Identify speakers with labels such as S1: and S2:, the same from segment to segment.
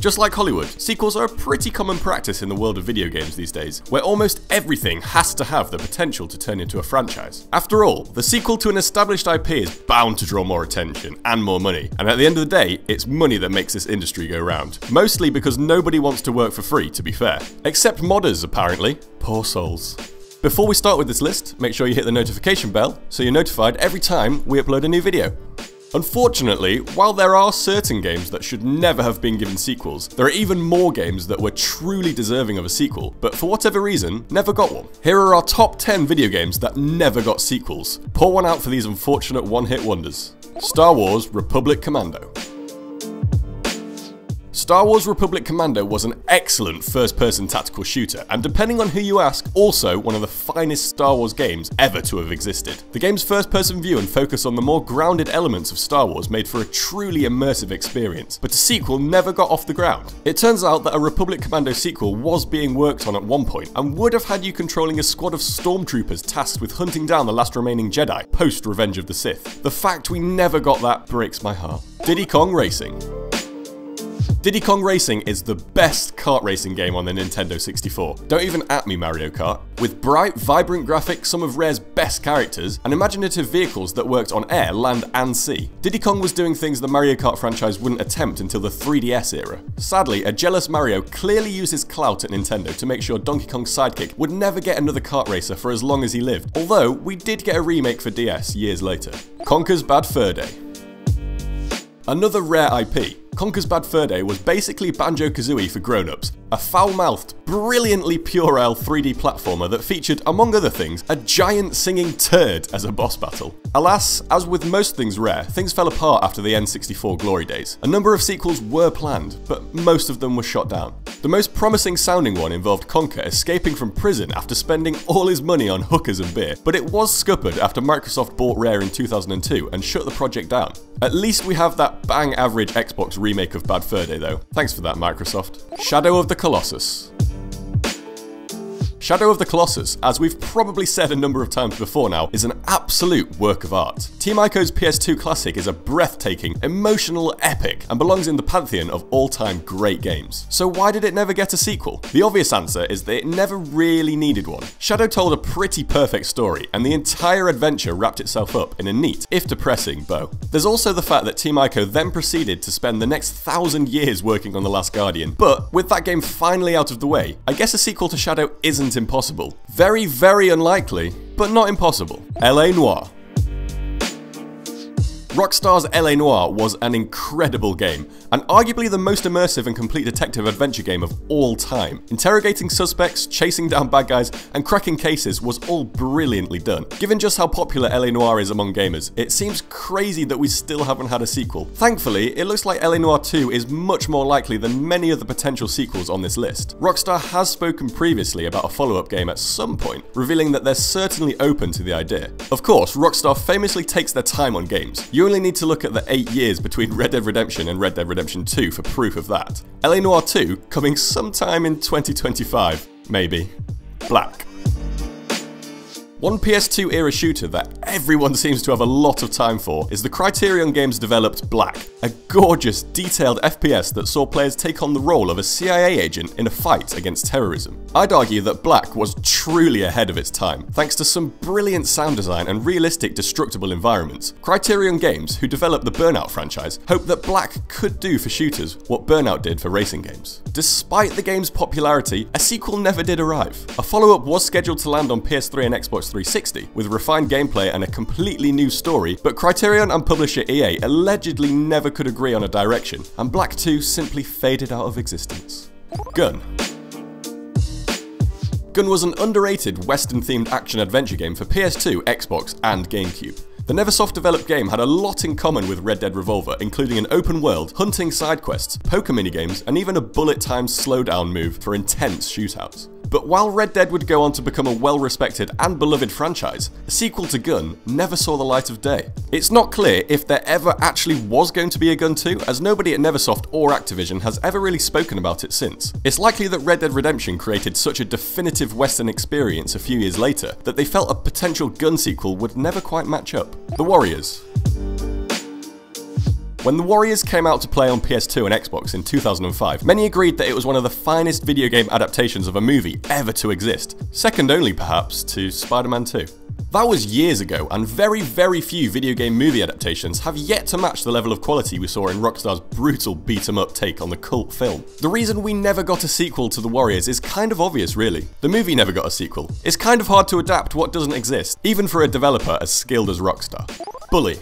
S1: Just like Hollywood, sequels are a pretty common practice in the world of video games these days, where almost everything has to have the potential to turn into a franchise. After all, the sequel to an established IP is bound to draw more attention and more money, and at the end of the day, it's money that makes this industry go round. Mostly because nobody wants to work for free, to be fair. Except modders, apparently. Poor souls. Before we start with this list, make sure you hit the notification bell so you're notified every time we upload a new video. Unfortunately, while there are certain games that should never have been given sequels, there are even more games that were truly deserving of a sequel, but for whatever reason, never got one. Here are our top 10 video games that never got sequels. Pour one out for these unfortunate one-hit wonders. Star Wars Republic Commando. Star Wars Republic Commando was an excellent first-person tactical shooter, and depending on who you ask, also one of the finest Star Wars games ever to have existed. The game's first-person view and focus on the more grounded elements of Star Wars made for a truly immersive experience, but a sequel never got off the ground. It turns out that a Republic Commando sequel was being worked on at one point, and would have had you controlling a squad of stormtroopers tasked with hunting down the last remaining Jedi, post Revenge of the Sith. The fact we never got that breaks my heart. Diddy Kong Racing. Diddy Kong Racing is the best kart racing game on the Nintendo 64. Don't even at me, Mario Kart. With bright, vibrant graphics, some of Rare's best characters, and imaginative vehicles that worked on air, land and sea, Diddy Kong was doing things the Mario Kart franchise wouldn't attempt until the 3DS era. Sadly, a jealous Mario clearly used his clout at Nintendo to make sure Donkey Kong's sidekick would never get another kart racer for as long as he lived, although we did get a remake for DS years later. Conkers Bad Fur Day. Another Rare IP, Conkers Bad Fur Day was basically Banjo-Kazooie for grown-ups, a foul-mouthed, brilliantly puerile 3D platformer that featured, among other things, a giant singing turd as a boss battle. Alas, as with most things Rare, things fell apart after the N64 glory days. A number of sequels were planned, but most of them were shot down. The most promising sounding one involved Conker escaping from prison after spending all his money on hookers and beer, but it was scuppered after Microsoft bought Rare in 2002 and shut the project down. At least we have that bang average Xbox remake of Bad Fur Day though. Thanks for that, Microsoft. Shadow of the Colossus. Shadow of the Colossus, as we've probably said a number of times before now, is an absolute work of art. Team Ico's PS2 classic is a breathtaking, emotional epic and belongs in the pantheon of all-time great games. So why did it never get a sequel? The obvious answer is that it never really needed one. Shadow told a pretty perfect story, and the entire adventure wrapped itself up in a neat, if depressing, bow. There's also the fact that Team Ico then proceeded to spend the next 1,000 years working on The Last Guardian, but with that game finally out of the way, I guess a sequel to Shadow isn't impossible. Very, very unlikely, but not impossible. LA Noire. Rockstar's LA Noire was an incredible game, and arguably the most immersive and complete detective adventure game of all time. Interrogating suspects, chasing down bad guys, and cracking cases was all brilliantly done. Given just how popular LA Noire is among gamers, it seems crazy that we still haven't had a sequel. Thankfully, it looks like LA Noire 2 is much more likely than many of the potential sequels on this list. Rockstar has spoken previously about a follow-up game at some point, revealing that they're certainly open to the idea. Of course, Rockstar famously takes their time on games. You only need to look at the 8 years between Red Dead Redemption and Red Dead Redemption 2 for proof of that. LA Noire 2 coming sometime in 2025, maybe. Black. One PS2 era shooter that everyone seems to have a lot of time for is the Criterion Games developed Black, a gorgeous, detailed FPS that saw players take on the role of a CIA agent in a fight against terrorism. I'd argue that Black was truly ahead of its time, thanks to some brilliant sound design and realistic destructible environments. Criterion Games, who developed the Burnout franchise, hoped that Black could do for shooters what Burnout did for racing games. Despite the game's popularity, a sequel never did arrive. A follow-up was scheduled to land on PS3 and Xbox 360, with refined gameplay and a completely new story, but Criterion and publisher EA allegedly never could agree on a direction, and Black 2 simply faded out of existence. Gun. Gun was an underrated Western-themed action-adventure game for PS2, Xbox, and GameCube. The Neversoft developed game had a lot in common with Red Dead Revolver, including an open world, hunting side quests, poker minigames, and even a bullet-timed slowdown move for intense shootouts. But while Red Dead would go on to become a well-respected and beloved franchise, a sequel to Gun never saw the light of day. It's not clear if there ever actually was going to be a Gun 2, as nobody at Neversoft or Activision has ever really spoken about it since. It's likely that Red Dead Redemption created such a definitive Western experience a few years later that they felt a potential Gun sequel would never quite match up. The Warriors. When the Warriors came out to play on PS2 and Xbox in 2005, many agreed that it was one of the finest video game adaptations of a movie ever to exist, second only perhaps to Spider-Man 2. That was years ago, and very few video game movie adaptations have yet to match the level of quality we saw in Rockstar's brutal beat-em-up take on the cult film. The reason we never got a sequel to The Warriors is kind of obvious, really. The movie never got a sequel. It's kind of hard to adapt what doesn't exist, even for a developer as skilled as Rockstar. Bully.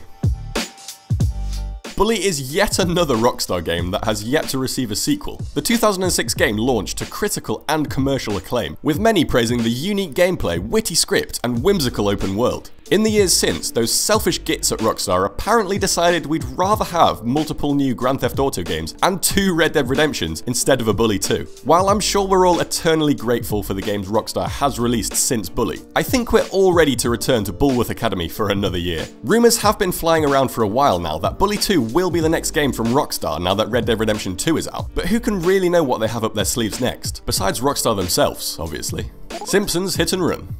S1: Bully is yet another Rockstar game that has yet to receive a sequel. The 2006 game launched to critical and commercial acclaim, with many praising the unique gameplay, witty script, and whimsical open world. In the years since, those selfish gits at Rockstar apparently decided we'd rather have multiple new Grand Theft Auto games and 2 Red Dead Redemptions instead of a Bully 2. While I'm sure we're all eternally grateful for the games Rockstar has released since Bully, I think we're all ready to return to Bullworth Academy for another year. Rumours have been flying around for a while now that Bully 2 will be the next game from Rockstar now that Red Dead Redemption 2 is out, but who can really know what they have up their sleeves next? Besides Rockstar themselves, obviously. Simpsons Hit and Run.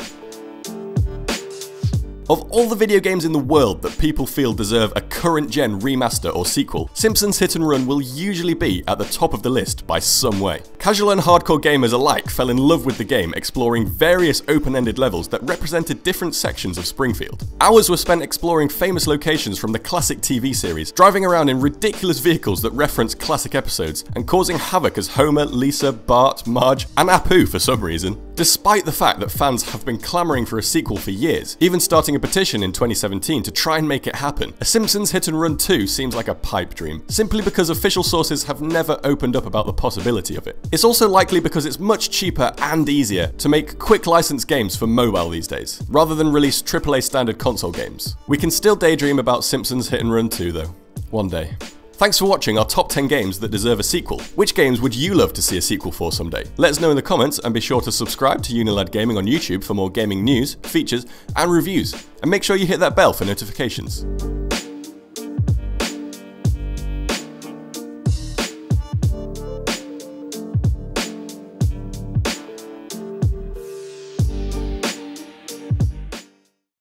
S1: Of all the video games in the world that people feel deserve a current-gen remaster or sequel, Simpsons Hit and Run will usually be at the top of the list by some way. Casual and hardcore gamers alike fell in love with the game, exploring various open-ended levels that represented different sections of Springfield. Hours were spent exploring famous locations from the classic TV series, driving around in ridiculous vehicles that reference classic episodes, and causing havoc as Homer, Lisa, Bart, Marge, and Apu for some reason. Despite the fact that fans have been clamoring for a sequel for years, even starting a petition in 2017 to try and make it happen, a Simpsons Hit and Run 2 seems like a pipe dream, simply because official sources have never opened up about the possibility of it. It's also likely because it's much cheaper and easier to make quick license games for mobile these days, rather than release AAA standard console games. We can still daydream about Simpsons Hit and Run 2 though, one day. Thanks for watching our top 10 games that deserve a sequel. Which games would you love to see a sequel for someday? Let us know in the comments, and be sure to subscribe to UNILAD Gaming on YouTube for more gaming news, features, and reviews. And make sure you hit that bell for notifications.